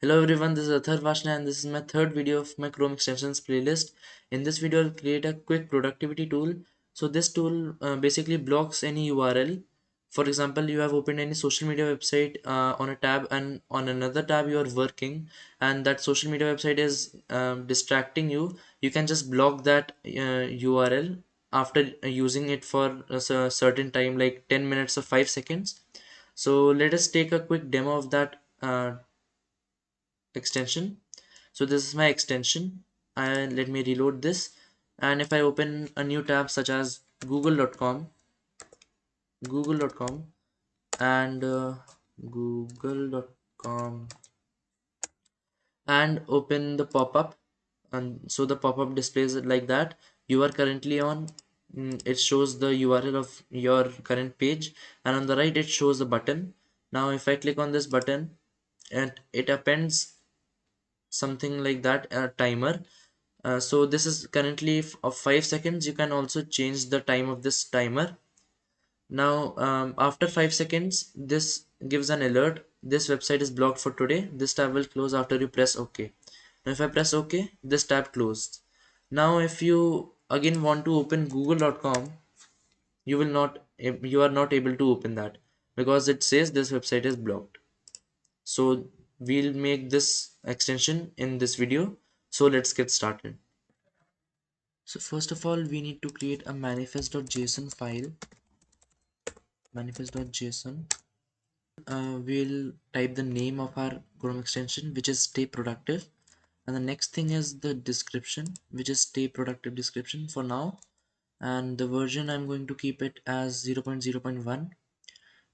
Hello everyone, this is Athar Vashna and this is my third video of my Chrome extensions playlist. In this video, I'll create a quick productivity tool. So this tool basically blocks any URL. For example, you have opened any social media website on a tab, and on another tab you are working, and that social media website is distracting you. You can just block that URL after using it for a certain time, like 10 minutes or 5 seconds. So let us take a quick demo of that extension. So this is my extension, and let me reload this. And if I open a new tab such as google.com and google.com and open the pop-up, and so the pop-up displays it like that. You are currently on, it shows the URL of your current page, and on the right it shows the button. Now if I click on this button, and it appends something like that, a timer. So this is currently of 5 seconds. You can also change the time of this timer. Now after 5 seconds this gives an alert: this website is blocked for today. This tab will close after you press OK. Now if I press OK, this tab closed. Now if you again want to open google.com, you are not able to open that because it says this website is blocked. So we'll make this extension in this video. So let's get started. So first of all, we need to create a manifest.json file. Manifest.json. We'll type the name of our Chrome extension, which is stay productive, and the next thing is the description, which is stay productive description for now, and the version I'm going to keep it as 0.0.1,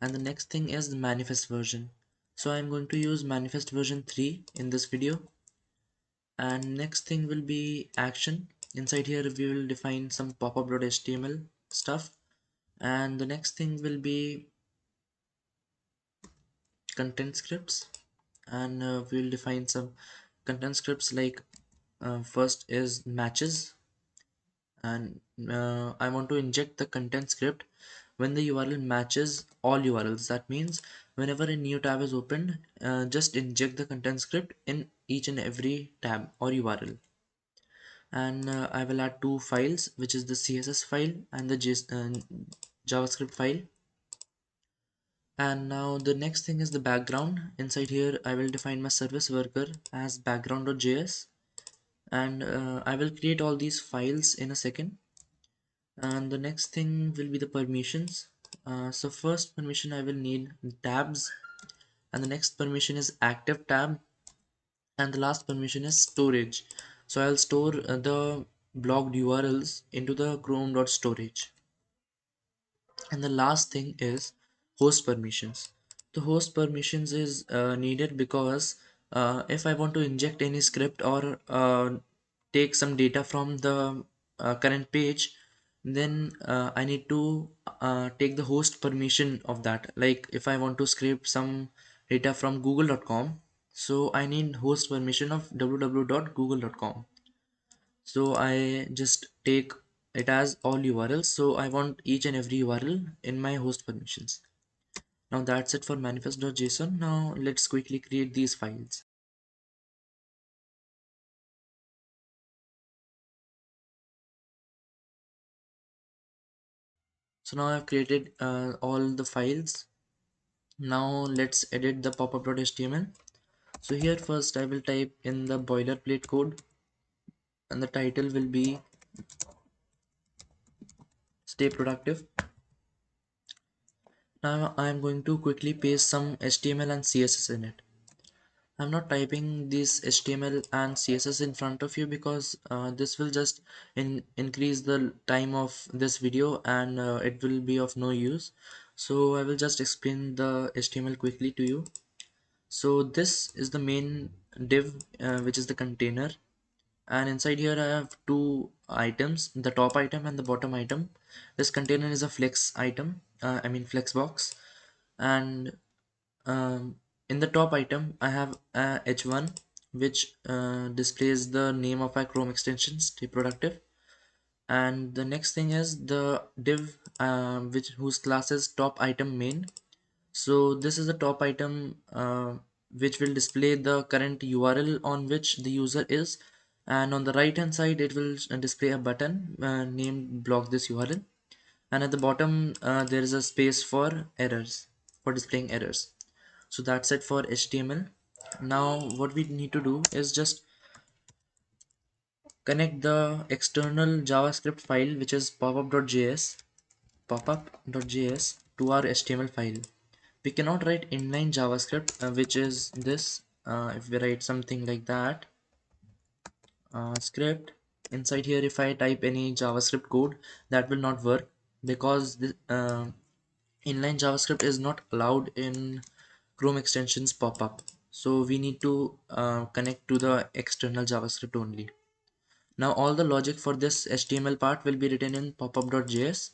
and the next thing is the manifest version. So I'm going to use manifest version 3 in this video. And next thing will be action. Inside here we will define some popup.html stuff, and the next thing will be content scripts, and we will define some content scripts like first is matches, and I want to inject the content script when the URL matches all URLs. That means whenever a new tab is opened, just inject the content script in each and every tab or URL. And I will add two files, which is the CSS file and the JavaScript file. And now the next thing is the background. Inside here I will define my service worker as background.js, and I will create all these files in a second. And the next thing will be the permissions. So first permission I will need tabs, and the next permission is active tab, and the last permission is storage. So I'll store the blocked URLs into the chrome.storage. And the last thing is host permissions. The host permissions is needed because if I want to inject any script or take some data from the current page, then I need to take the host permission of that. Like if I want to scrape some data from google.com, so I need host permission of www.google.com. So I just take it as all URLs. So I want each and every URL in my host permissions. Now that's it for manifest.json. Now let's quickly create these files. So now I've created all the files. Now let's edit the popup.html. So here first I will type in the boilerplate code, and the title will be stay productive. Now I am going to quickly paste some HTML and CSS in it. I'm not typing this HTML and CSS in front of you because this will just increase the time of this video, and it will be of no use. So I will just explain the HTML quickly to you. So this is the main div, which is the container, and inside here I have two items, the top item and the bottom item. This container is a flex item, I mean flex box, and in the top item I have h1, which displays the name of our Chrome extension, stay productive. And the next thing is the div, which whose class is top item main. So this is the top item which will display the current URL on which the user is, and on the right hand side it will display a button named block this URL, and at the bottom there is a space for errors, for displaying errors. So that's it for HTML. Now what we need to do is just connect the external JavaScript file, which is popup.js to our HTML file. We cannot write inline JavaScript, which is this. If we write something like that, script inside here, if I type any JavaScript code, that will not work because the inline JavaScript is not allowed in Chrome extensions pop-up. So we need to connect to the external JavaScript only. Now all the logic for this HTML part will be written in popup.js.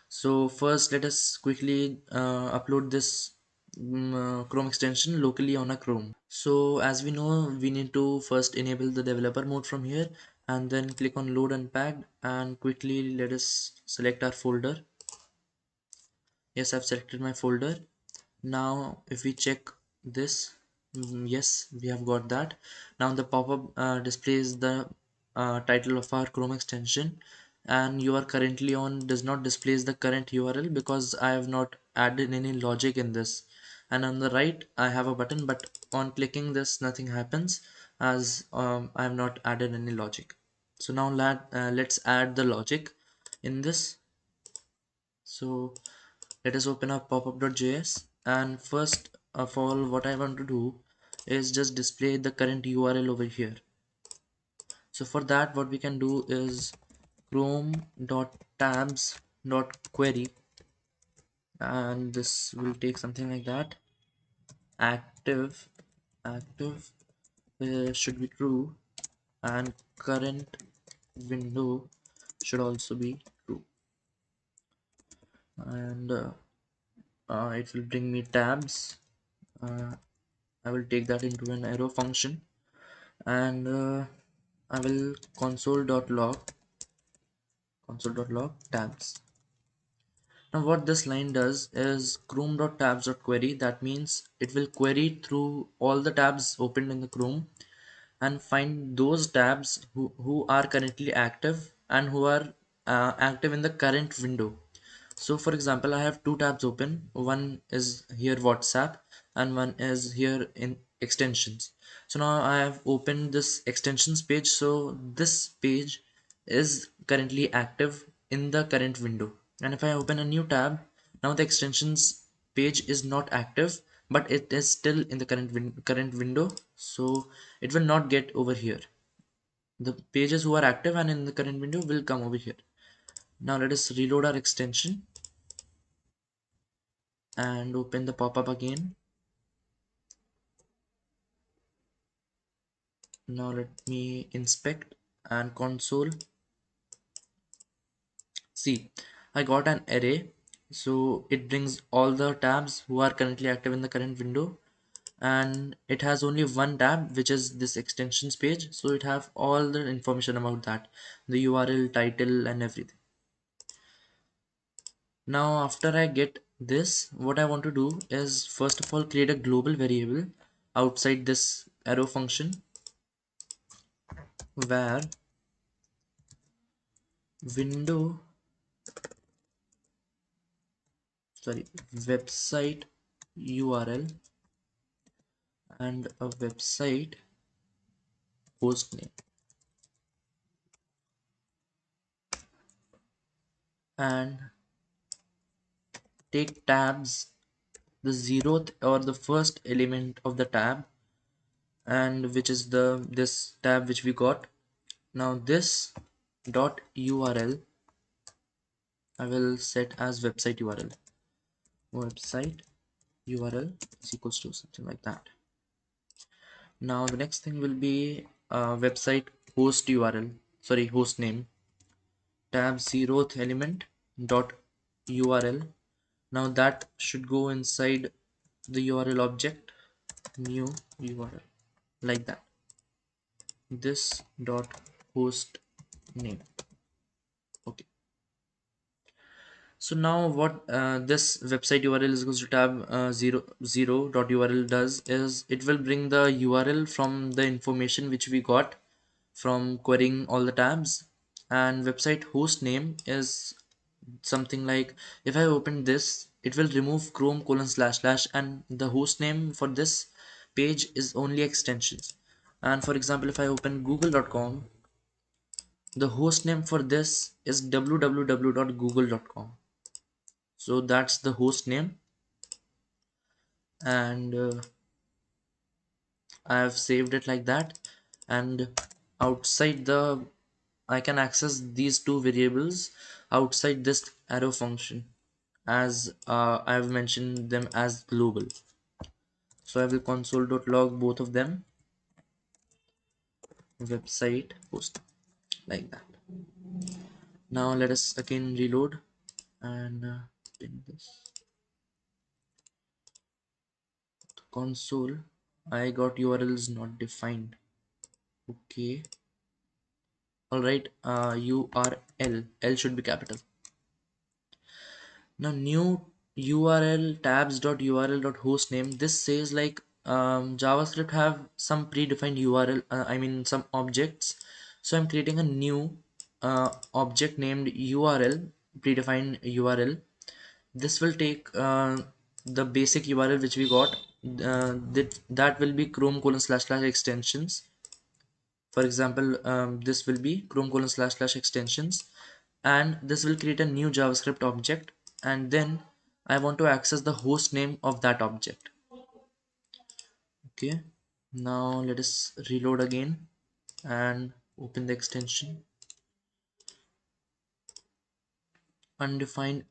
So first let us quickly upload this Chrome extension locally on a Chrome. So as we know, we need to first enable the developer mode from here and then click on load unpacked, and quickly let us select our folder. Yes, I've selected my folder. Now if we check this, yes, we have got that. Now the pop-up displays the title of our Chrome extension, and you are currently on does not displays the current URL because I have not added any logic in this. And on the right I have a button, but on clicking this nothing happens as I have not added any logic. So now let's add the logic in this. So let us open up popup.js, and first of all what I want to do is just display the current URL over here. So for that what we can do is chrome.tabs.query, and this will take something like that. Active should be true, and current window should also be true, and it will bring me tabs. I will take that into an arrow function, and I will console.log tabs. Now what this line does is chrome.tabs.query. That means it will query through all the tabs opened in the Chrome and find those tabs who are currently active and who are active in the current window. So for example, I have two tabs open. One is here WhatsApp and one is here in extensions. So now I have opened this extensions page. So this page is currently active in the current window. And if I open a new tab, now the extensions page is not active, but it is still in the current window. So it will not get over here. The pages who are active and in the current window will come over here. Now let us reload our extension and open the pop-up again. Now let me inspect and console. See, I got an array, so it brings all the tabs who are currently active in the current window, and it has only one tab, which is this extensions page, so it have all the information about that, the URL, title and everything. Now after I get this, what I want to do is first of all create a global variable outside this arrow function, where window website URL and a website host name, and take tabs, the zeroth or the first element of the tab, and which is the this tab which we got. Now this dot URL I will set as website URL. Website URL is equals to something like that. Now the next thing will be website host URL, host name, tab zeroth element dot URL. Now that should go inside the URL object, new URL, like that. This dot host name. Okay. So now what this website URL is equals to tab 0 dot URL does is it will bring the URL from the information which we got from querying all the tabs, and website host name is something like, if I open this, it will remove chrome colon slash slash, and the host name for this page is only extensions. And for example, if I open google.com, the host name for this is www.google.com. So that's the host name, and I have saved it like that. And outside the, I can access these two variables outside this arrow function, as I have mentioned them as global. So I will console.log both of them, website host, like that. Now let us again reload and pin this console. I got URLs not defined. Okay, all right. URL, L should be capital. Now new URL tabs dot URL dot host name. This says like JavaScript have some predefined URL. I mean some objects. So I'm creating a new object named URL, predefined URL. This will take the basic URL which we got. That will be chrome colon slash slash extensions. For example, this will be chrome colon slash slash extensions, and this will create a new JavaScript object, and then I want to access the host name of that object. Okay, now let us reload again and open the extension. Undefined.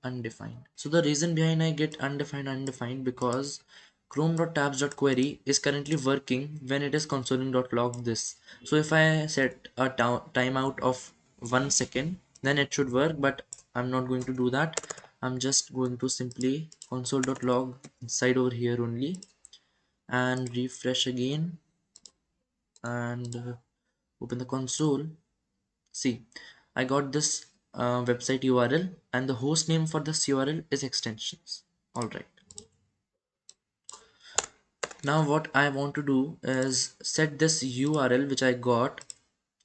So the reason behind I get undefined because chrome.tabs.query is currently working when it is console.log this. So if I set a timeout of 1 second, then it should work, but I'm not going to do that. I'm just going to simply console.log inside over here only and refresh again and open the console. See, I got this website URL, and the host name for this URL is extensions. Alright. Now what I want to do is set this URL which I got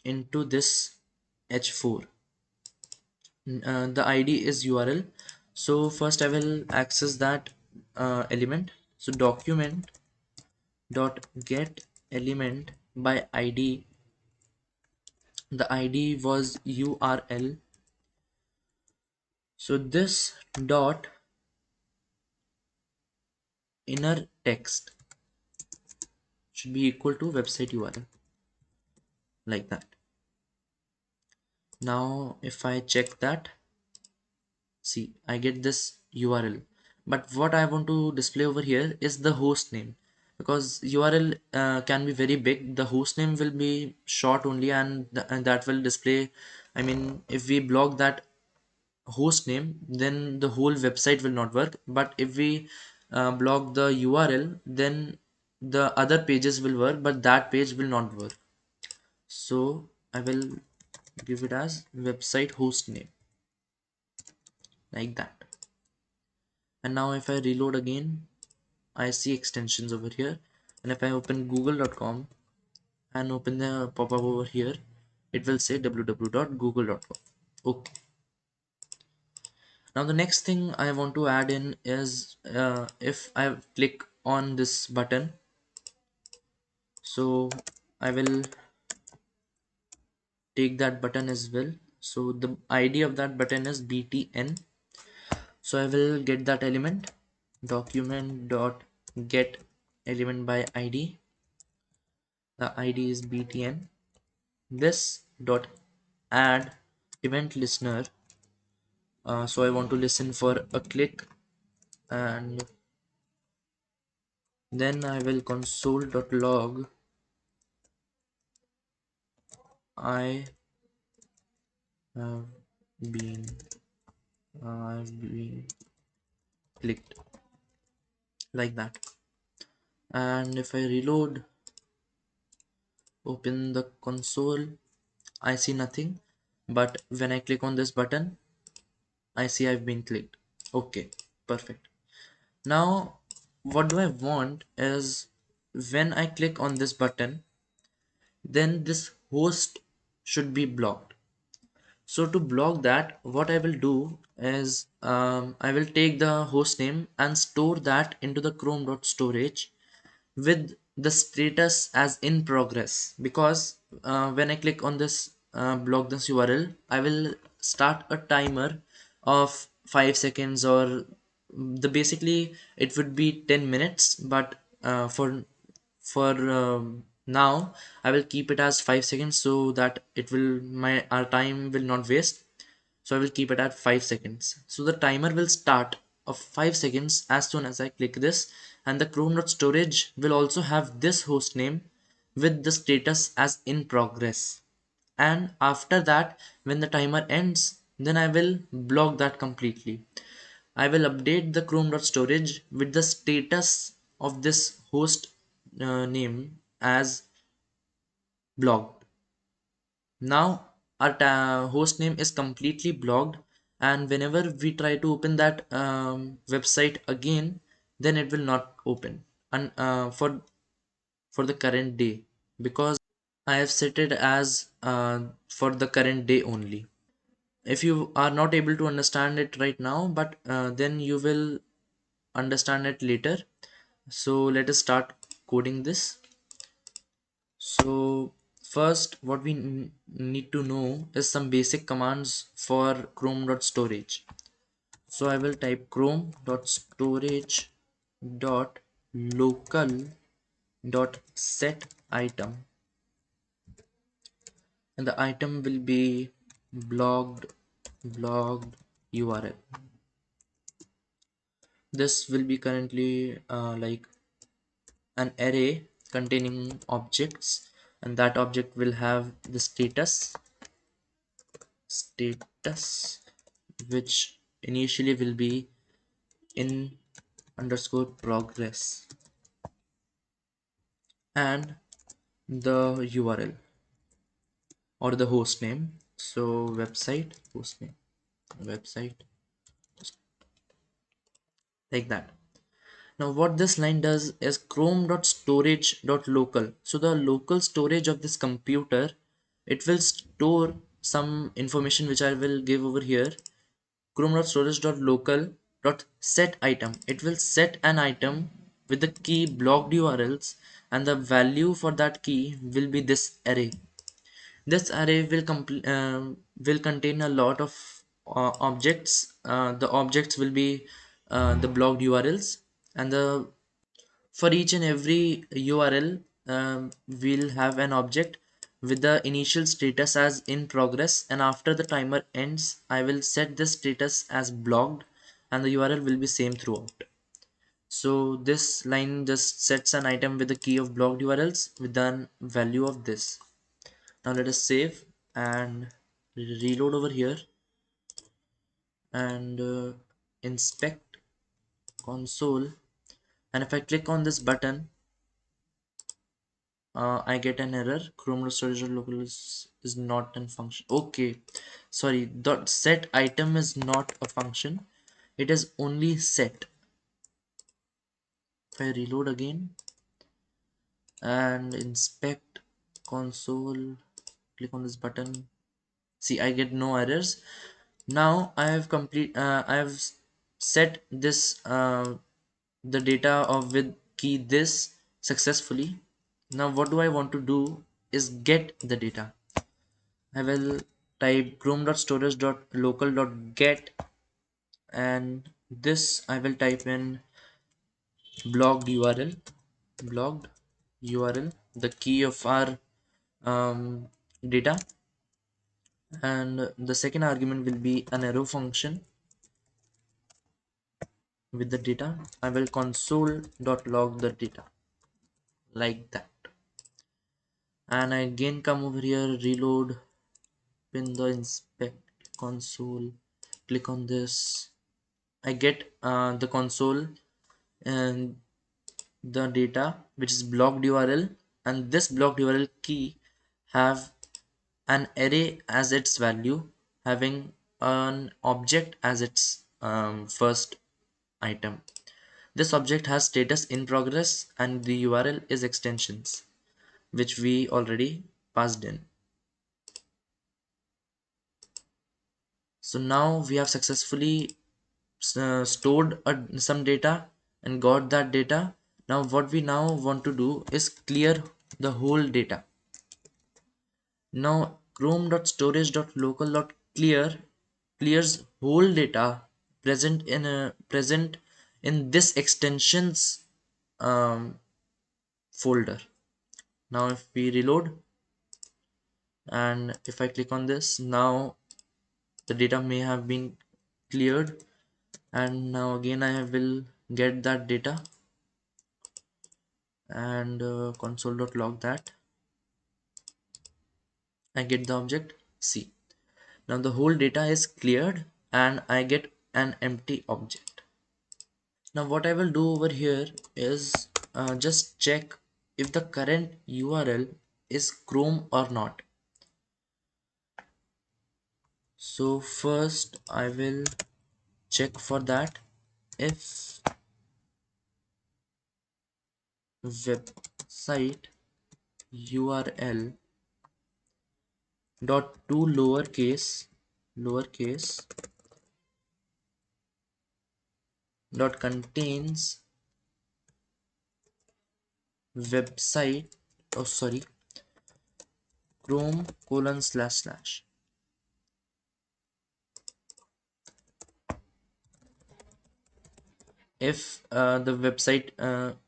into this h4. The ID is URL. So first I will access that element. So document dot get element by ID. The ID was URL. So this dot inner text should be equal to website URL, like that. Now if I check that, see, I get this URL, but what I want to display over here is the host name, because URL can be very big. The host name will be short only, and, and that will display, I mean, if we block that host name, then the whole website will not work. But if we block the URL, then the other pages will work, but that page will not work. So I will give it as website host name, like that. And now if I reload again, I see extensions over here, and if I open google.com and open the pop-up over here, it will say www.google.com. Okay, now the next thing I want to add in is if I click on this button, so I will take that button as well. So the ID of that button is btn. So I will get that element, document dot get element by ID. The ID is btn. This dot add event listener. So I want to listen for a click, and then I will console.log I have been I've been clicked, like that. And if I reload, open the console, I see nothing, but when I click on this button, I see I've been clicked. Okay, perfect. Now, what do I want is when I click on this button, then this host should be blocked. So to block that, what I will do is I will take the host name and store that into the chrome.storage with the status as in progress, because when I click on this block this URL, I will start a timer of 5 seconds, or the basically it would be 10 minutes, but for now I will keep it as 5 seconds so that it will my our time will not waste. So I will keep it at 5 seconds. So the timer will start of 5 seconds as soon as I click this, and the chrome.storage will also have this host name with the status as in progress. And after that, when the timer ends, then I will block that completely. I will update the chrome.storage with the status of this host name as blocked. Now our host name is completely blocked, and whenever we try to open that website again, then it will not open and for the current day, because I have set it as for the current day only. If you are not able to understand it right now, but then you will understand it later. So let us start coding this. So first what we need to know is some basic commands for chrome.storage. So I will type chrome.storage dot local dot set item, and the item will be blogged URL. This will be currently like an array containing objects, and that object will have the status, which initially will be in underscore progress, and the URL or the host name. So website host name, website, like that. Now what this line does is chrome.storage.local. So the local storage of this computer, it will store some information which I will give over here. Chrome.storage.local.set item. It will set an item with the key blocked URLs, and the value for that key will be this array. This array will contain a lot of objects. The objects will be the blocked URLs, and the for each and every URL, we'll have an object with the initial status as in progress, and after the timer ends, I will set this status as blocked, and the URL will be same throughout. So this line just sets an item with the key of blocked URLs with the value of this. Now let us save and reload over here, and inspect console, and if I click on this button, I get an error. Chrome storage local is not in function. Okay, sorry, dot set item is not a function, it is only set. If I reload again and inspect console, click on this button, see I get no errors. Now I have set this the data of with key this successfully. Now what do I want to do is get the data. I will type chrome.storage.local.get, and this I will type in blocked URL, blocked URL, the key of our data, and the second argument will be an arrow function with the data. I will console.log the data, like that, and I again come over here, reload, pin the inspect console, click on this. I get the console and the data which is blocked URL, and this blocked URL key have an array as its value, having an object as its first item. This object has status in progress and the URL is extensions, which we already passed in. So now we have successfully stored some data and got that data. Now what we now want to do is clear the whole data. Now chrome.storage.local.clear clears whole data present in this extensions um, folder. Now if we reload and if I click on this, now the data may have been cleared, and now again I will get that data and console.log that. I get the object C. Now the whole data is cleared and I get an empty object. Now what I will do over here is just check if the current URL is Chrome or not. So first I will check for that. If website URL dot to lowercase dot contains website, oh sorry, chrome colon slash slash. If the website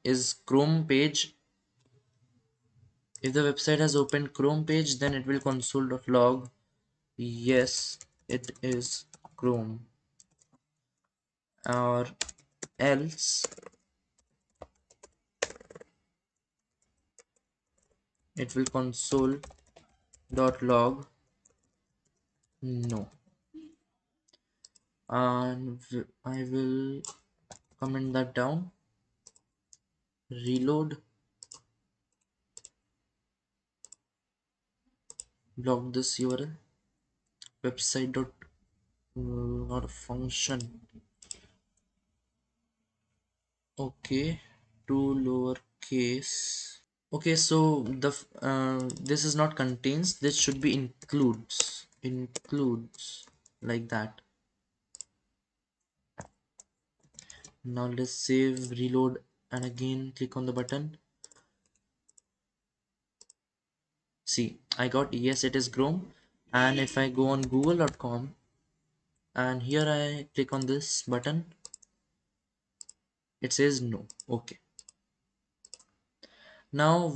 is Chrome page, if the website has opened Chrome page, then it will console.log yes it is Chrome, or else it will console.log no. And I will comment that down, reload, block this URL, website dot not a function, okay, to lowercase. Okay, so this is not contains, this should be includes like that. Now let's save, reload, and again click on the button. See, I got yes it is Chrome. And if I go on google.com and here I click on this button, it says no. Okay, now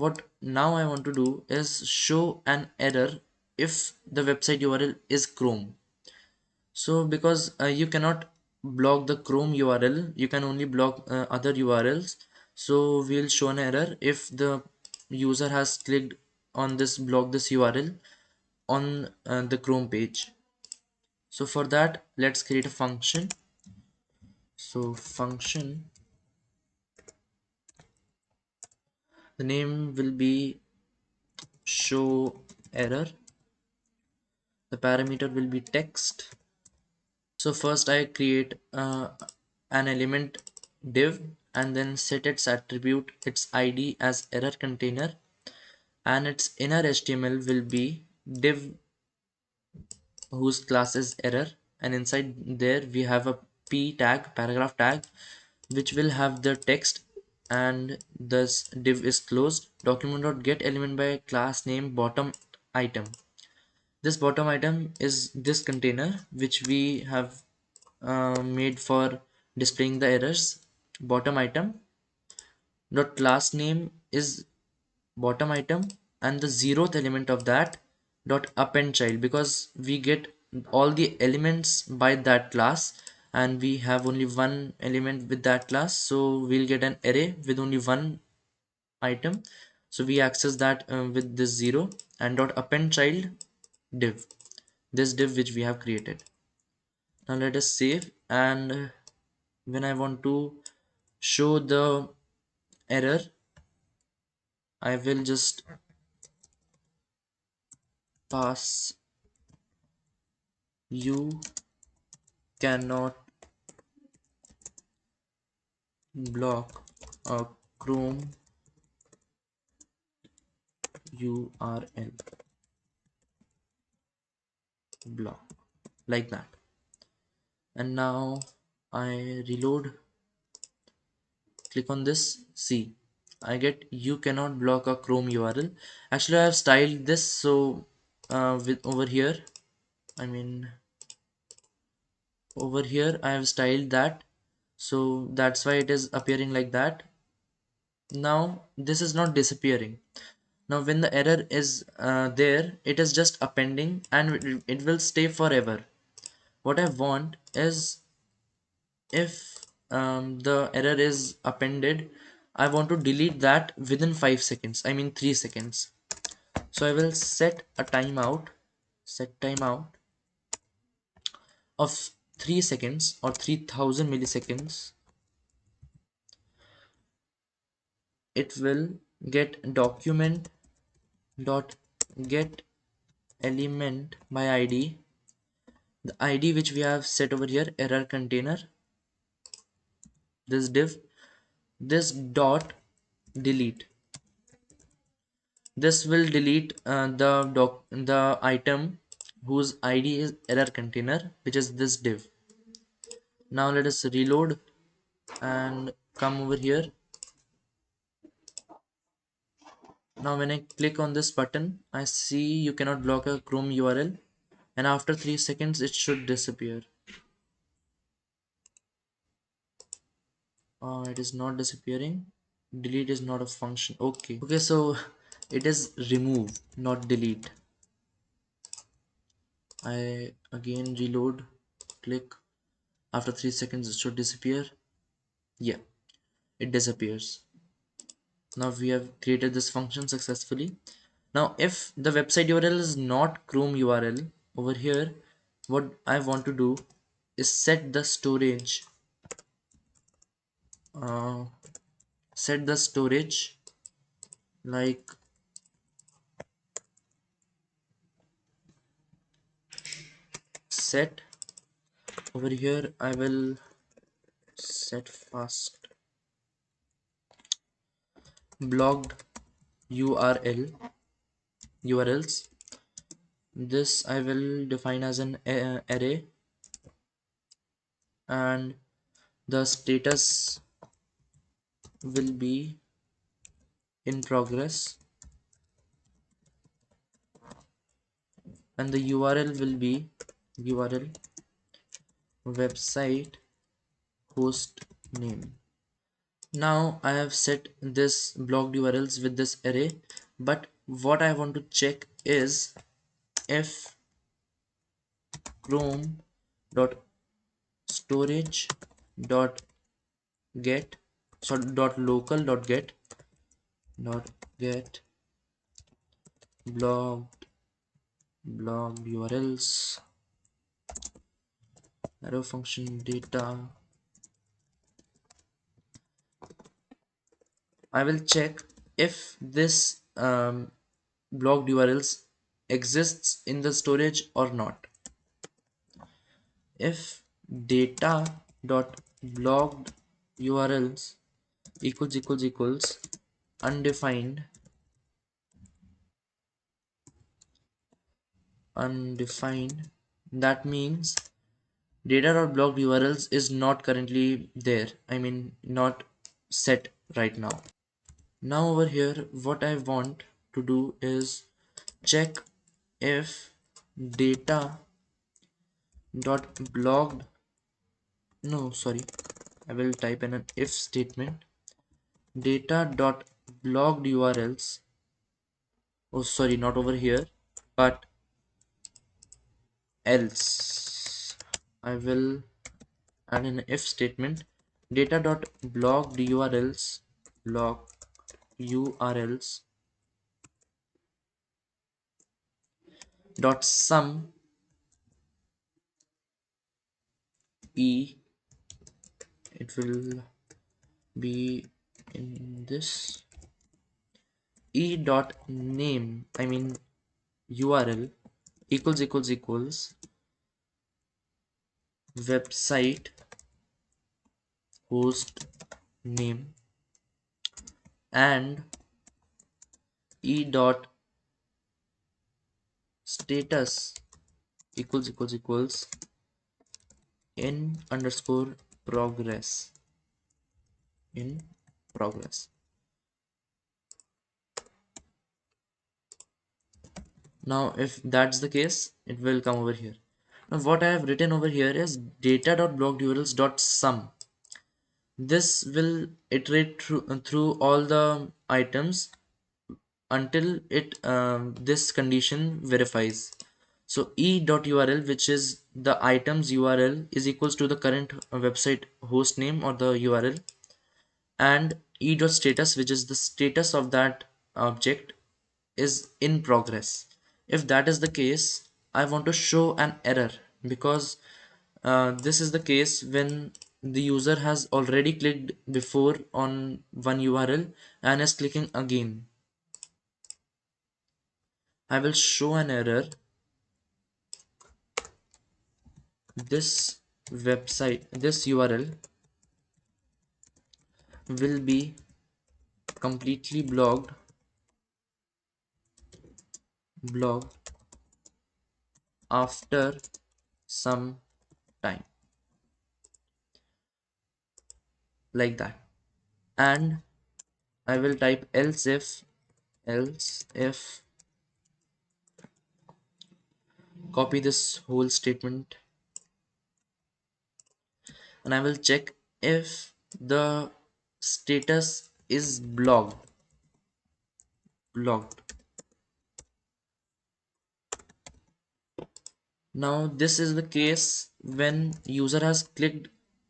I want to do is show an error if the website URL is Chrome. So because you cannot block the Chrome URL, you can only block other URLs. So we'll show an error if the user has clicked on this block this URL on the Chrome page. So for that, let's create a function. So function, the name will be show error. The parameter will be text. So first I create an element div and then set its attribute, its ID as error container, and its inner HTML will be div whose class is error, and inside there we have a p tag, paragraph tag, which will have the text, and this div is closed. Document.get element by class name bottom item. This bottom item is this container which we have made for displaying the errors. Bottom item dot class name is bottom item, and the zeroth element of that dot append child, because we get all the elements by that class and we have only one element with that class, so we'll get an array with only one item. So we access that with this zero, and dot append child div, this div which we have created. Now let us save, and when I want to show the error, I will just pass you cannot block a Chrome URL block, like that. And now I reload, click on this, see, I get you cannot block a Chrome URL. Actually I have styled this, so with over here, I mean over here I have styled that, so that's why it is appearing like that. Now this is not disappearing. Now when the error is there, it is just appending and it will stay forever. What I want is, if the error is appended, I want to delete that within 5 seconds, I mean 3 seconds. So I will set timeout of 3 seconds or 3000 milliseconds. It will get document dot get element by id, the id which we have set over here, error container, this div, this dot delete. This will delete the item whose id is error container, which is this div. Now let us reload and come over here. Now when I click on this button, I see you cannot block a Chrome URL, and after 3 seconds it should disappear. It is not disappearing. Delete is not a function. Okay, so it is remove, not delete. I again reload, click. After 3 seconds it should disappear. Yeah, it disappears. Now we have created this function successfully. Now if the website URL is not Chrome URL, over here what I want to do is uh, set the storage like set. Over here I will set fast blocked URLs. This I will define as an array, and the status will be in progress, and the URL will be URL website host name. Now I have set this blocked URLs with this array, but what I want to check is if chrome dot storage dot get, so dot local dot get blocked URLs arrow function data. I will check if this blocked URLs exists in the storage or not. If data dot blocked URLs equals undefined, that means data dot blocked URLs is not currently there, I mean not set right now. Now over here what I want to do is check if data dot blocked, no sorry, I will type in an if statement, data dot blocked URLs, oh sorry, not over here but else. I will add an if statement, data dot blocked URLs dot sum e, it will be in this e dot name, I mean URL equals website host name and e dot status equals in underscore progress in progress. Now if that's the case, it will come over here. Now what I have written over here is data.blockdurals.sum. This will iterate through all the items until it this condition verifies. So e.url, which is the item's URL, is equals to the current website host name or the URL, and e.status, which is the status of that object, is in progress. If that is the case, I want to show an error because this is the case when the user has already clicked before on one URL and is clicking again. I will show an error. This website, this URL will be completely blocked after some time, like that. And I will type else if copy this whole statement, and I will check if the status is blocked. Now this is the case when user has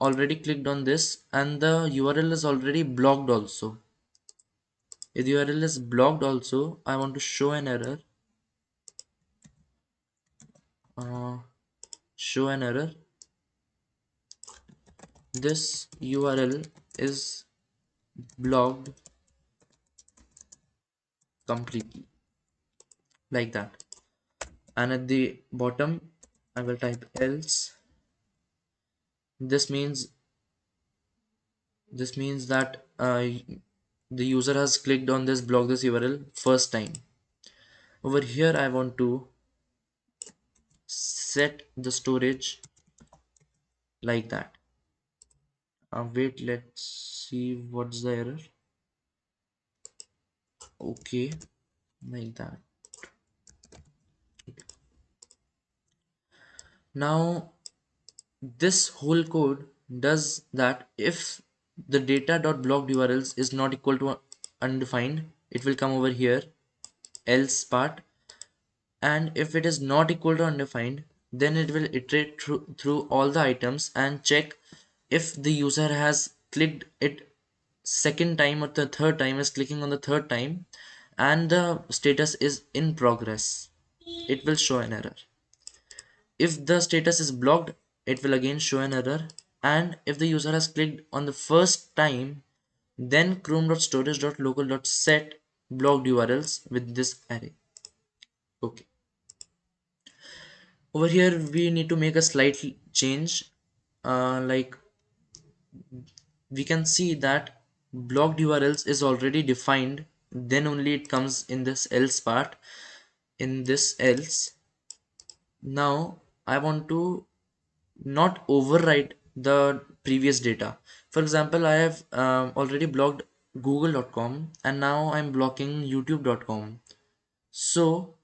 already clicked on this and the URL is already blocked also. If the URL is blocked also, I want to show an error. uh, Show an error. This URL is blocked completely, like that. And at the bottom I will type else. This means that the user has clicked on this block this URL first time. Over here I want to set the storage like that. Wait, let's see what's the error. Okay, like that. Now this whole code does that if the data.blocked URLs is not equal to undefined, it will come over here else part, and if it is not equal to undefined, then it will iterate through all the items and check if the user has clicked it second time or the third time is clicking on the third time and the status is in progress, it will show an error. If the status is blocked, it will again show an error, and if the user has clicked on the first time, then chrome.storage.local.set blocked URLs with this array. Okay. Over here we need to make a slight change. Like we can see that blocked URLs is already defined, then only it comes in this else part. In this else, now I want to not overwrite the previous data. For example, I have already blocked google.com and now I'm blocking youtube.com. So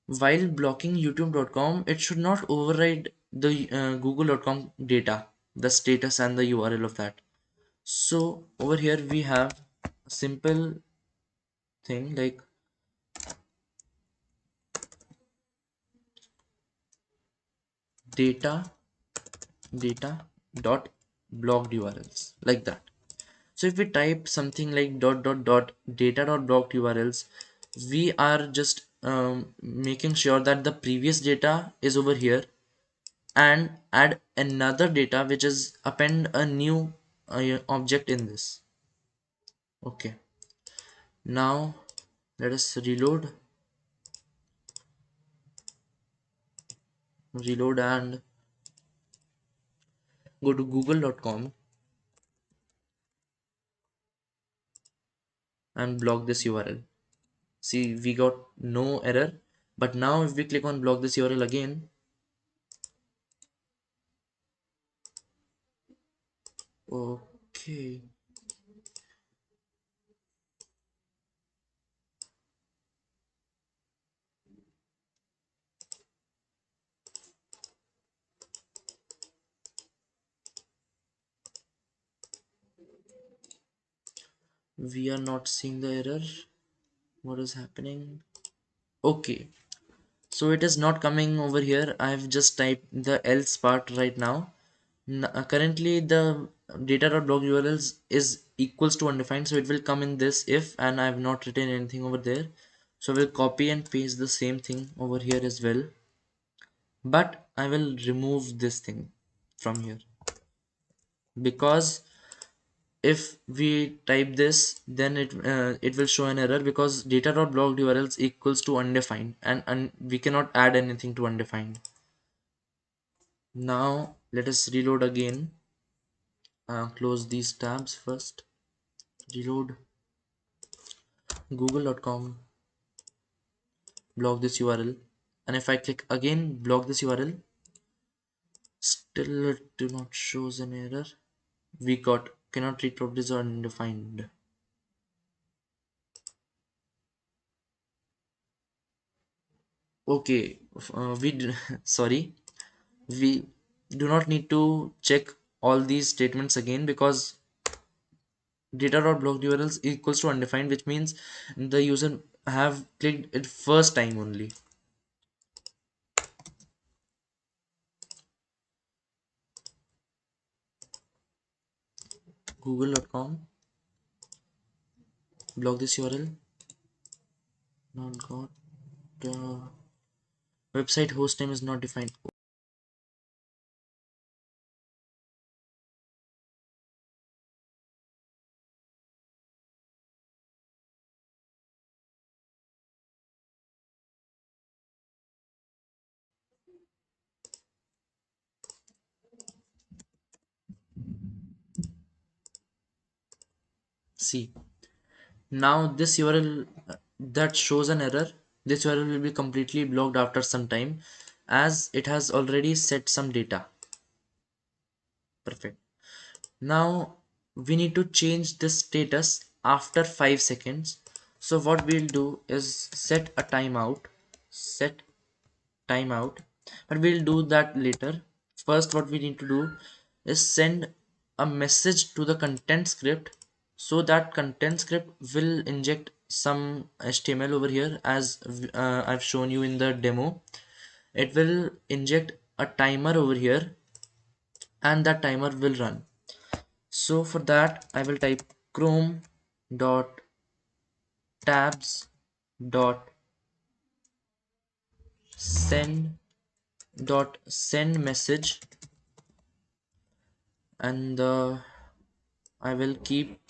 while blocking youtube.com, it should not override the google.com data, the status and the URL of that. So over here we have a simple thing like data dot blocked URLs, like that. So if we type something like dot dot dot data dot blocked URLs, we are just making sure that the previous data is over here and add another data which is append a new object in this. Okay, now let us reload and go to google.com. and block this URL. See, we got no error. But now if we click on block this URL again, okay, we are not seeing the error. What is happening? Okay, so it is not coming over here. I've just typed the else part right now. Currently the data.block URLs is equals to undefined, so it will come in this if, and I have not written anything over there. So we'll copy and paste the same thing over here as well, but I will remove this thing from here, because if we type this, then it will show an error, because data.blocked URLs equals to undefined, and we cannot add anything to undefined. Now let us reload again. Close these tabs first, reload google.com, block this URL, and if I click again block this URL, still it do not shows an error. We got cannot read properties or undefined. Okay, sorry, we do not need to check all these statements again, because data.blocked URLs equals to undefined, which means the user have clicked it first time only. Google.com, block this URL, not got website host name is not defined. See, now this URL that shows an error, this URL will be completely blocked after some time, as it has already set some data. Perfect. Now we need to change this status after 5 seconds. So what we'll do is set a timeout, set timeout, but we'll do that later. First what we need to do is send a message to the content script, so that content script will inject some HTML over here, as I've shown you in the demo. It will inject a timer over here, and that timer will run. So for that I will type chrome dot tabs dot send send message, and I will keep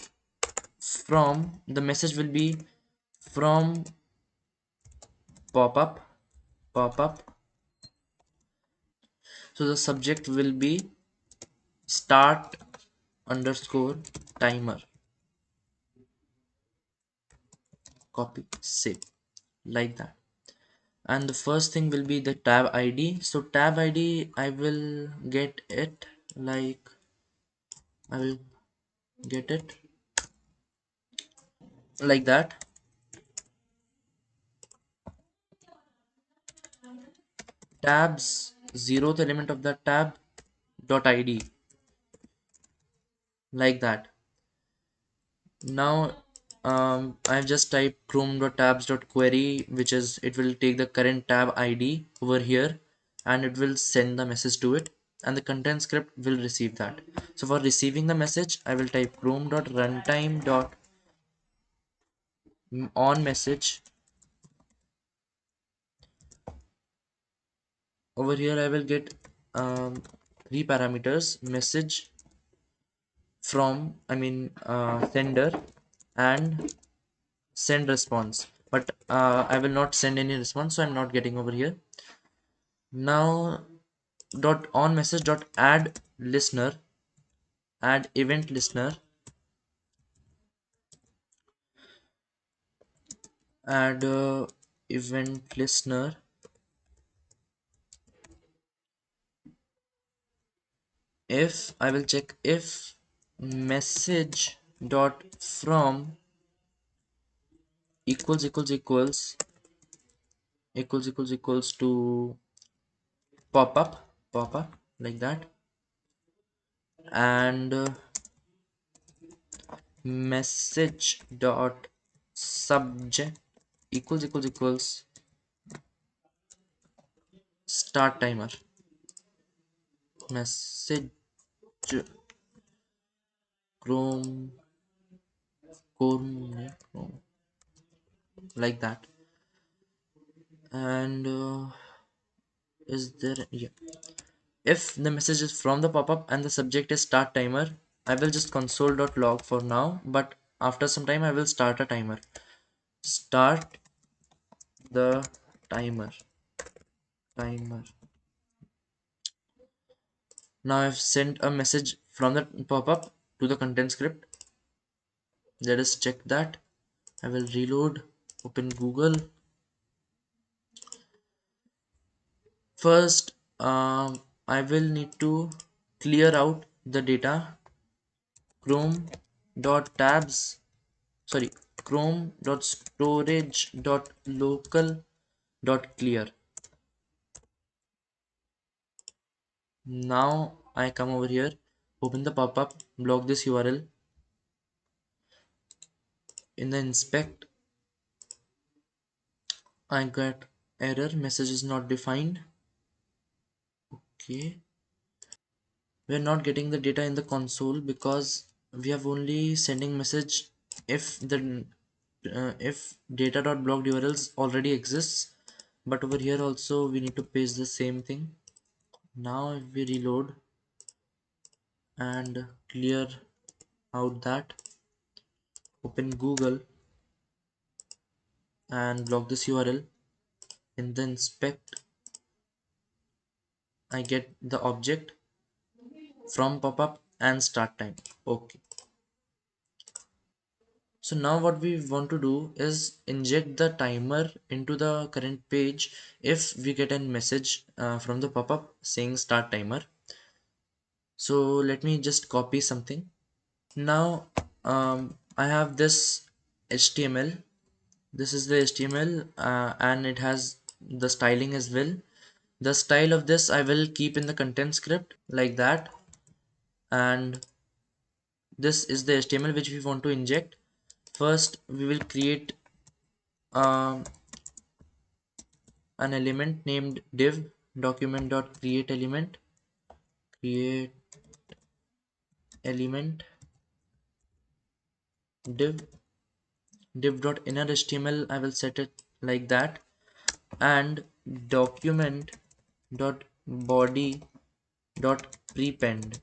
from, the message will be from popup popup. So the subject will be start underscore timer. Copy, save, like that. And the first thing will be the tab ID. So tab ID I will get it, like I will get it like that. Tabs, zeroth element of that tab dot id, like that. Now I've just typed chrome.tabs.query, which is, it will take the current tab ID over here, and it will send the message to it, and the content script will receive that. So for receiving the message I will type chrome.runtime.on message. Over here I will get three parameters: message from, sender, and send response. But I will not send any response, so I'm not getting over here. Now dot on message dot add listener, add event listener, add event listener. If I will check if message dot from equals to pop up like that, and message dot subject equals start timer. Message chrome chrome like that. And is there, yeah, if the message is from the pop-up and the subject is start timer, I will just console.log for now, but after some time I will start a timer. Start the timer. Now I've sent a message from the pop-up to the content script. Let us check that. I will reload, open Google. First, I will need to clear out the data. Chrome dot tabs, sorry, Chrome dot storage dot local dot clear. Now I come over here, open the pop-up, block this URL. In the inspect, I got error, message is not defined. Okay, we are not getting the data in the console because we have only sending message if the if data.blocked URLs already exists, but over here also we need to paste the same thing. Now if we reload and clear out that, open Google and block this URL. In the inspect, I get the object from pop-up and start time. Okay, so now what we want to do is inject the timer into the current page if we get a message from the pop-up saying start timer. So let me just copy something. Now I have this HTML. This is the HTML and it has the styling as well. The style of this I will keep in the content script like that, and this is the HTML which we want to inject. First we will create um, an element named div create element div div.inner HTML. I will set it like that, and document dot body dot prepend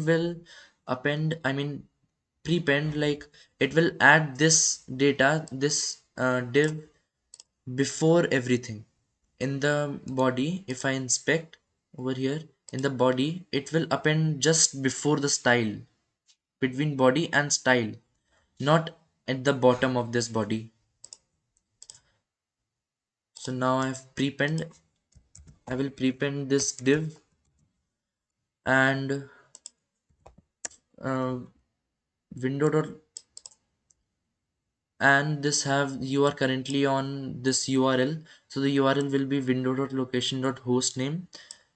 will append, I mean prepend, like it will add this data, this div before everything in the body. If I inspect over here in the body, it will append just before the style, between body and style, not at the bottom of this body. So now I have prepend, I will prepend this div, and uh, window dot, and this have, you are currently on this URL, so the URL will be window.location.hostname.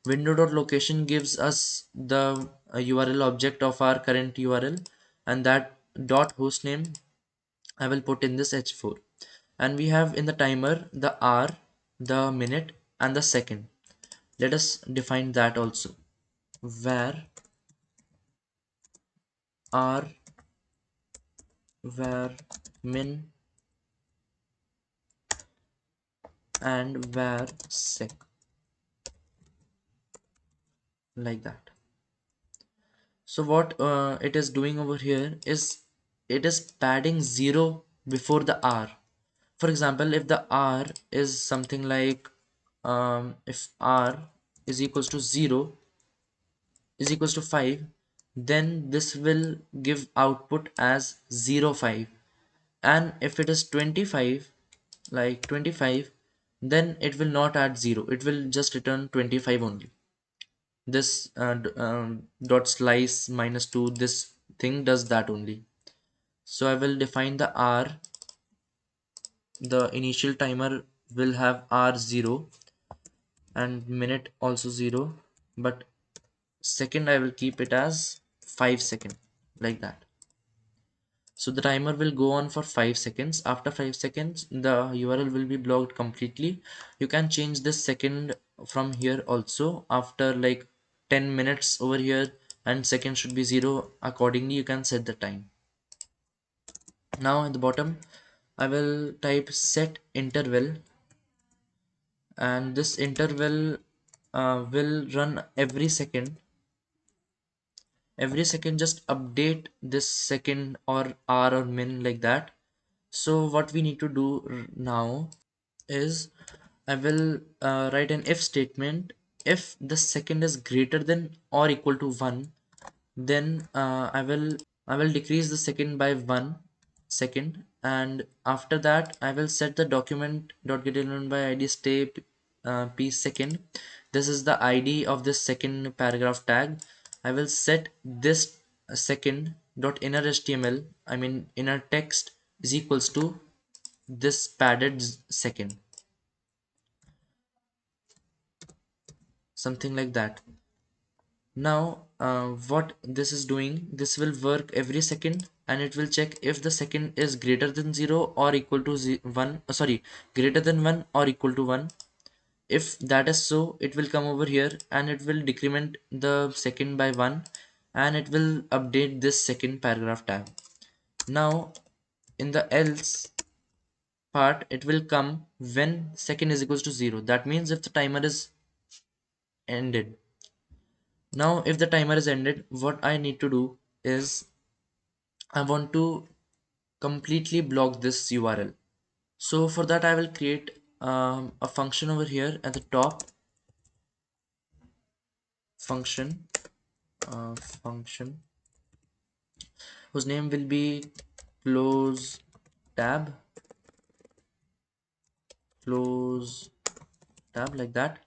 Window.location gives us the URL object of our current URL, and that dot hostname I will put in this h4. And we have in the timer the hour, the minute, and the second. Let us define that also. Where hour, where min, and where sec, like that. So what it is doing over here is it is padding 0 before the hour. For example, if the hour is something like if hour is equals to 0 is equals to 5, then this will give output as 0 5. And if it is 25, like 25, then it will not add 0, it will just return 25 only. This dot slice minus 2, this thing does that only. So I will define the r. The initial timer will have r0 and minute also 0, but second I will keep it as 5 second, like that. So the timer will go on for 5 seconds. After 5 seconds the URL will be blocked completely. You can change this second from here also. After like 10 minutes over here, and second should be 0, accordingly you can set the time. Now at the bottom I will type set interval, and this interval will run every second. Every second just update this second or hour or min, like that. So what we need to do now is I will write an if statement. If the second is greater than or equal to 1, then I will decrease the second by 1 second, and after that I will set the document dot get element by id stay p second. This is the id of this second paragraph tag. I will set this second dot inner html, I mean inner text, is equals to this padded second, something like that. Now what this is doing, this will work every second, and it will check if the second is greater than 0 or equal to 1, sorry, greater than 1 or equal to 1. If that is so, it will come over here and it will decrement the second by 1, and it will update this second paragraph tag. Now in the else part, it will come when second is equals to 0. That means if the timer is ended. Now if the timer is ended, what I need to do is I want to completely block this URL. So for that I will create a function over here at the top, function function whose name will be close tab, close tab, like that.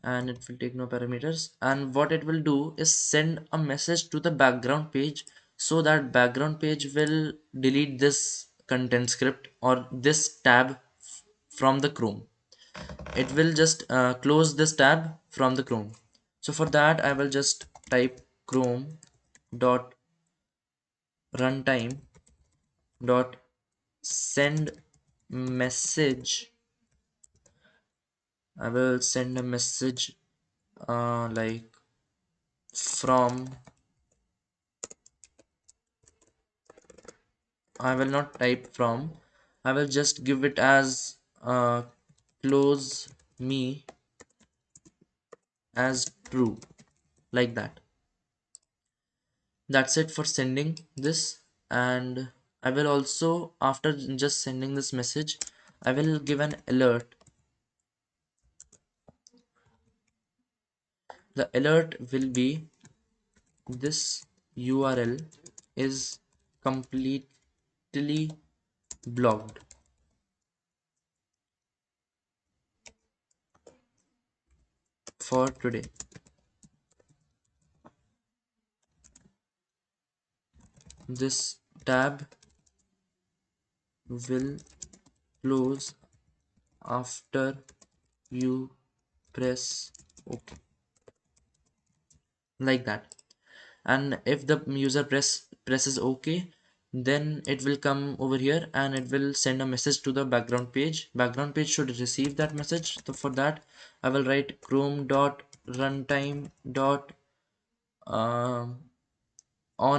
And it will take no parameters, and what it will do is send a message to the background page, so that background page will delete this content script or this tab from the Chrome. It will just close this tab from the Chrome. So for that I will just type chrome dot runtime dot send message. I will send a message like from, I will not type from, I will just give it as close me as true, like that. That's it for sending this. And I will also, after just sending this message, I will give an alert. The alert will be this URL is completely blocked for today. This tab will close after you press OK, like that. And if the user presses OK, then it will come over here and it will send a message to the background page. Background page should receive that message. So for that I will write chrome dot runtime dot on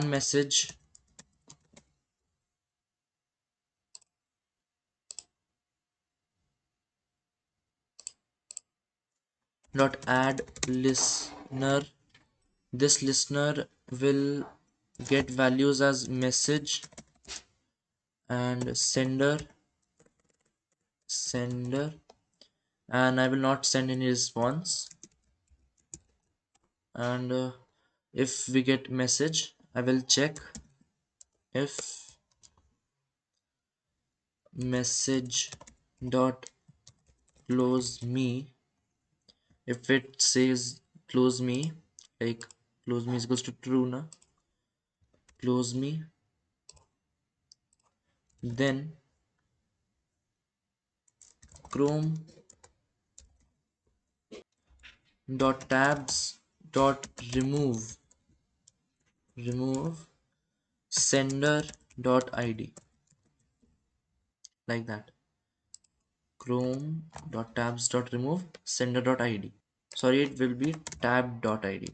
message dot add listener. This listener will get values as message and sender, and I will not send any response. And if we get message, I will check if message dot close me. If it says close me, like close me is equals to true na, close me, then chrome dot tabs dot remove sender dot id, like that. Chrome dot tabs dot remove sender dot id. Sorry, it will be tab dot id,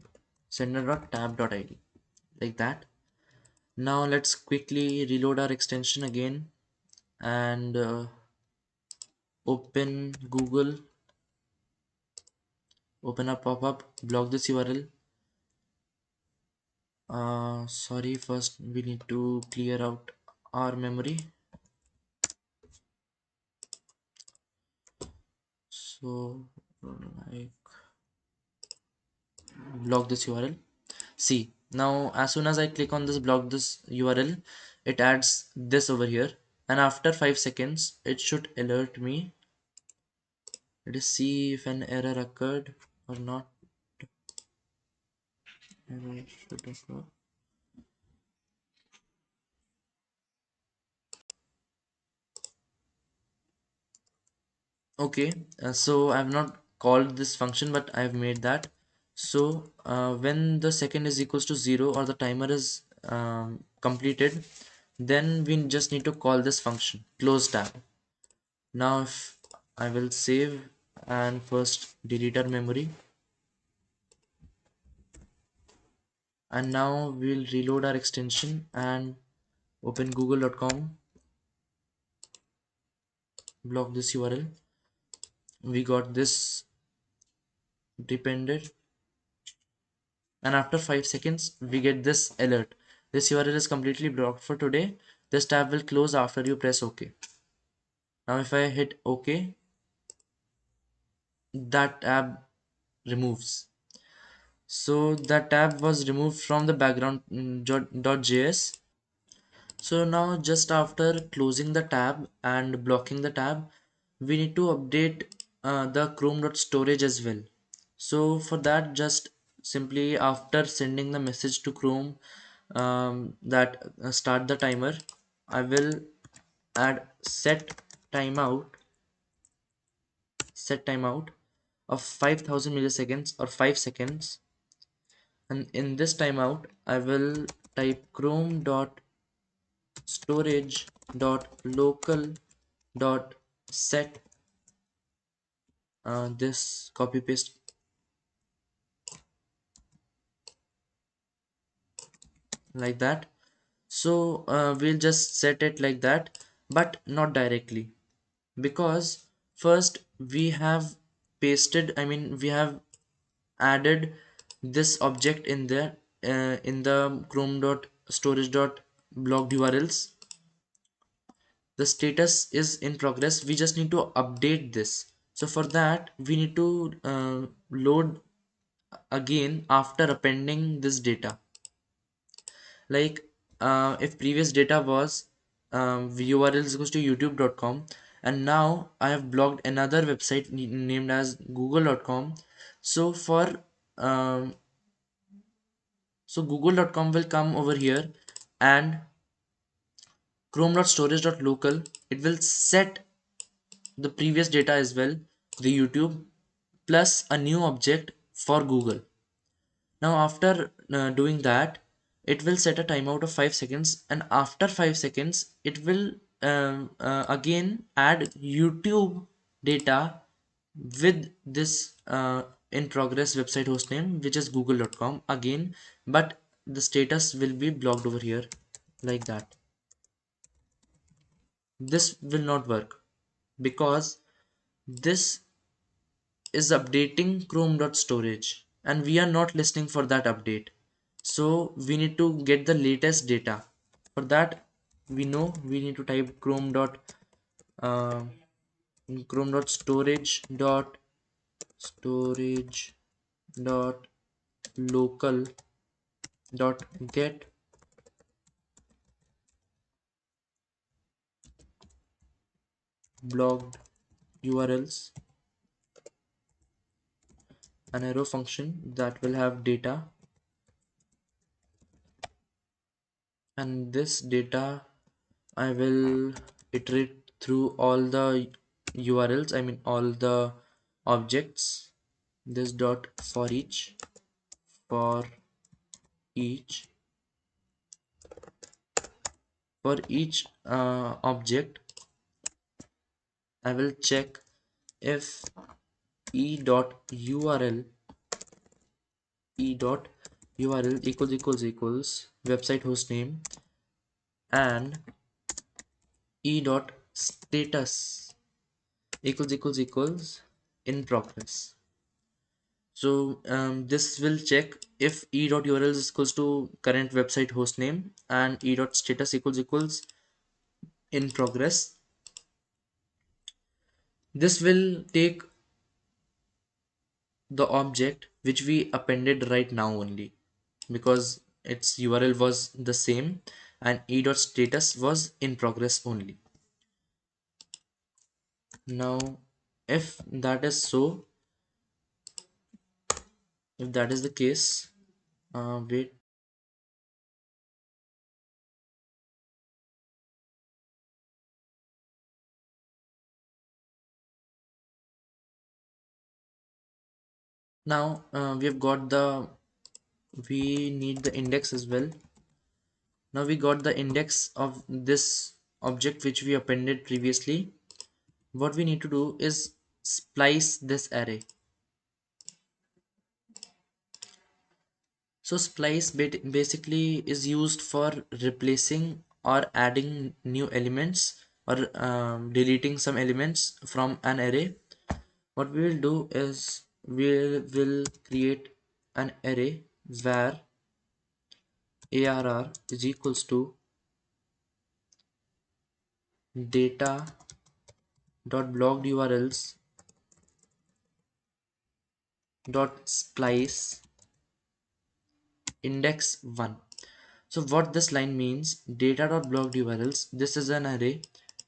sender dot tab dot id, like that. Now let's quickly reload our extension again and open Google, open a pop-up, block this URL. Sorry, first we need to clear out our memory. So like block this URL. See, now as soon as I click on this block this URL, it adds this over here, and after 5 seconds it should alert me. Let us see if an error occurred or not. Error should occur. Okay, so I have not called this function, but I have made that. So when the second is equals to 0 or the timer is completed, then we just need to call this function close tab. Now if I will save and first delete our memory, and now we'll reload our extension and open google.com, block this URL. We got this depended, and after 5 seconds we get this alert: this URL is completely blocked for today. This tab will close after you press OK. Now if I hit OK, that tab removes. So that tab was removed from the background .js. So now just after closing the tab and blocking the tab, we need to update the chrome.storage as well. So for that, just simply after sending the message to Chrome that start the timer, I will add set timeout of 5000 milliseconds or 5 seconds, and in this timeout I will type chrome dot storage dot local dot set, this copy paste like that. So we'll just set it like that, but not directly, because first we have we have added this object in there in the chrome dot storage dot blocked URLs. The status is in progress, we just need to update this. So for that we need to load again after appending this data. Like if previous data was URL is equals to youtube.com, and now I have blocked another website named as google.com. So for um, so google.com will come over here, and chrome.storage.local, it will set the previous data as well, the YouTube, plus a new object for Google. Now after doing that, it will set a timeout of 5 seconds, and after 5 seconds it will again add YouTube data with this in progress website hostname, which is google.com again, but the status will be blocked over here, like that. This will not work because this is updating chrome.storage and we are not listening for that update. So we need to get the latest data. For that, we know we need to type uh, chrome.storage dot local dot get blocked URLs, an arrow function that will have data, and this data I will iterate through all the URLs, I mean all the objects. This dot for each object I will check if e dot url e dot url equals website hostname and e dot status equals in progress. So this will check if e dot url is equals to current website hostname and e dot status equals in progress. This will take the object which we appended right now only, because its URL was the same and e dot status was in progress only. Now if that is so, if that is the case, wait. Now we have got the, we need the index as well. Now we got the index of this object which we appended previously. What we need to do is splice this array. So splice basically is used for replacing or adding new elements or deleting some elements from an array. What we will do is we will create an array where arr is equals to data dot blocked urls dot splice index 1. So what this line means, data dot blocked urls, this is an array.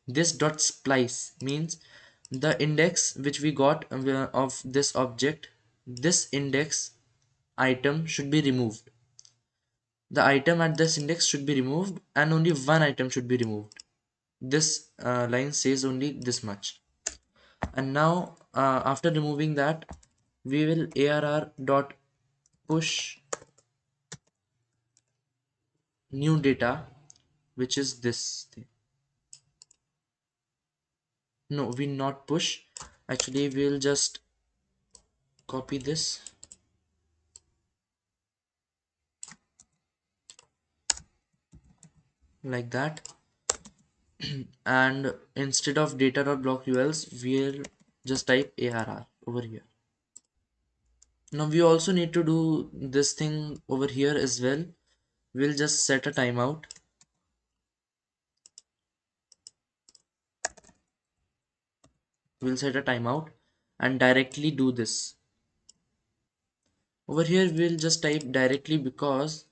This dot splice means the index which we got of this object, this index item should be removed. The item at this index should be removed and only one item should be removed. This line says only this much. And now after removing that, we will arr dot push new data, which is this thing. No, we not push. Actually, we'll just copy this like that, and instead of data.block URLs, we'll just type ARR over here. Now we also need to do this thing over here as well. We'll just set a timeout. We'll set a timeout and directly do this. Over here we'll just type directly because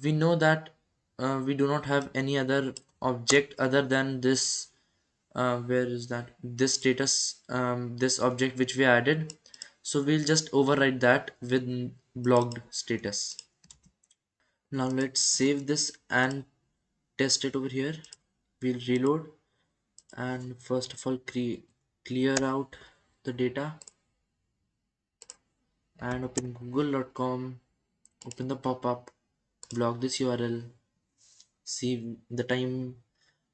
we know that we do not have any other object other than this. Where is that, this status, this object which we added. So we'll just override that with blocked status. Now let's save this and test it over here. We'll reload and first of all clear out the data and open google.com, open the pop-up, block this URL, see the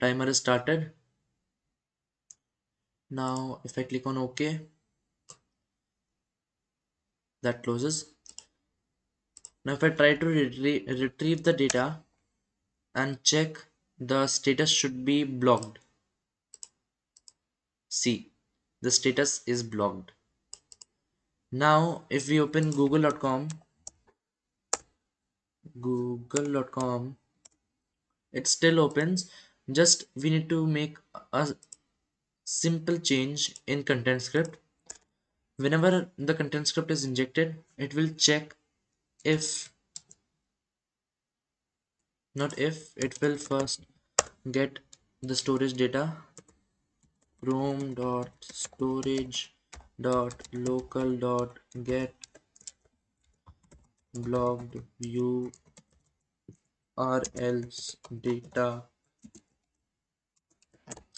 timer is started. Now if I click on OK, that closes. Now if I try to retrieve the data and check, the status should be blocked. See, the status is blocked. Now if we open google.com, it still opens. Just we need to make a simple change in content script. Whenever the content script is injected, it will check if, not if, it will first get the storage data chrome dot storage dot local dot get blocked urls data,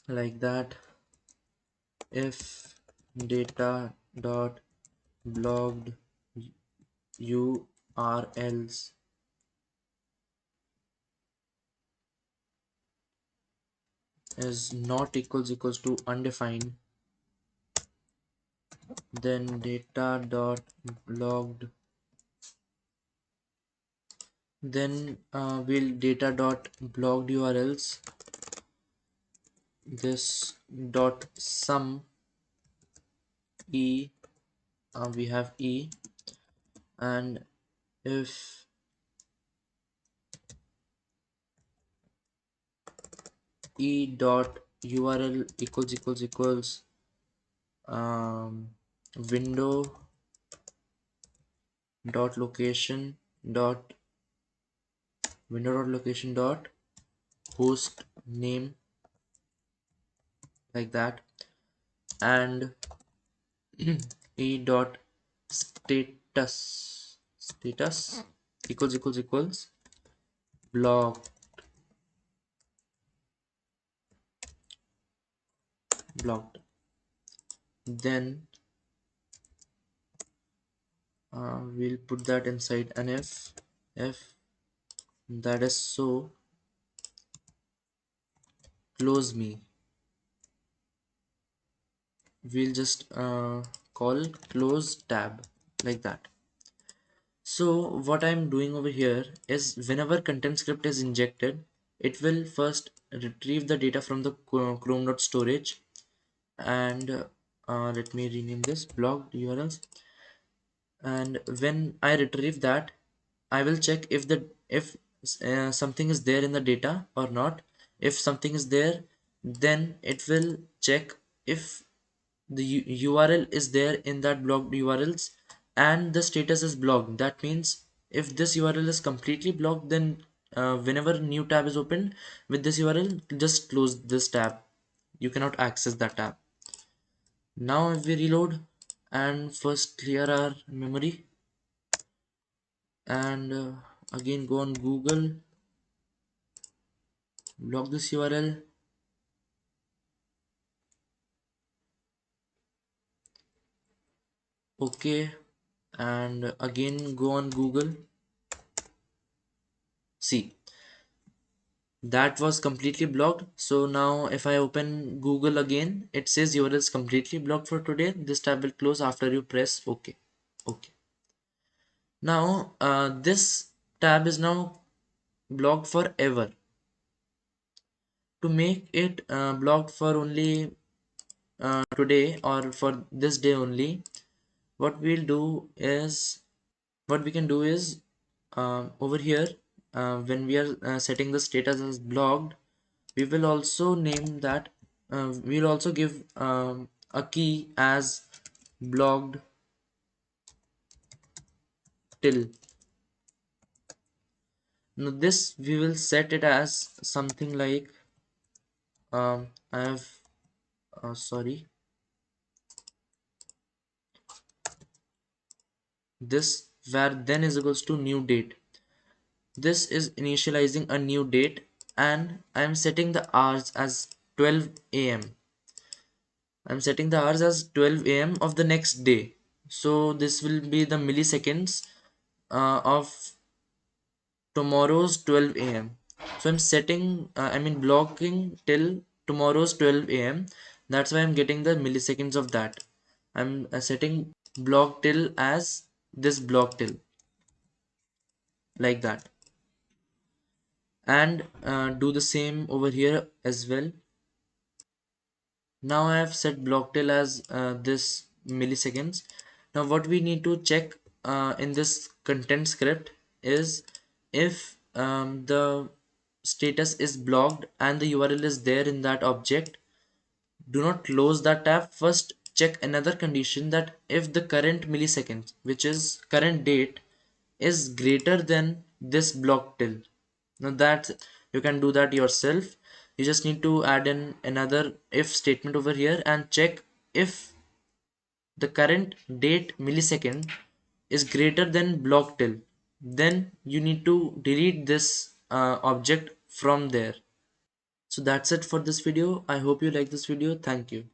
like that. If data dot blocked urls is not equals to undefined, then data dot blocked, then we'll data dot blocked urls this dot sum e, we have e, and if e dot url equals um, window dot location dot location dot host name, like that. And e dot status equals block blocked, then we'll put that inside an if that is so, close me, we'll just call close tab, like that. So what I'm doing over here is whenever content script is injected, it will first retrieve the data from the chrome.storage, and let me rename this blocked urls. And when I retrieve that, I will check if something is there in the data or not. If something is there, then it will check if the URL is there in that blocked URLs and the status is blocked. That means if this URL is completely blocked, then whenever new tab is opened with this URL, just close this tab. You cannot access that tab. Now if we reload and first clear our memory, and again go on Google, block this URL, okay, and again go on Google. See, that was completely blocked. So now if I open Google again, it says URL is completely blocked for today. This tab will close after you press OK. Okay. Now this tab is now blocked forever. To make it blocked for only today or for this day only, what we'll do is what we can do is over here, when we are setting the status as blocked, we will also name that, we'll also give a key as blocked till. Now this we will set it as something like I have sorry, this where then is equals to new date. This is initializing a new date, and I am setting the hours as 12 a.m. I'm setting the hours as 12 a.m. of the next day. So this will be the milliseconds of tomorrow's 12 a.m. So I'm setting, I mean blocking till tomorrow's 12 a.m. That's why I'm getting the milliseconds of that. I'm setting block till as this block till, like that. And do the same over here as well. Now I have set block till as this milliseconds. Now what we need to check in this content script is if the status is blocked and the URL is there in that object, do not close that tab. First check another condition, that if the current milliseconds, which is current date, is greater than this block till. Now that you can do that yourself. You just need to add in another if statement over here and check if the current date millisecond is greater than block till, then you need to delete this object from there. So that's it for this video. I hope you like this video. Thank you.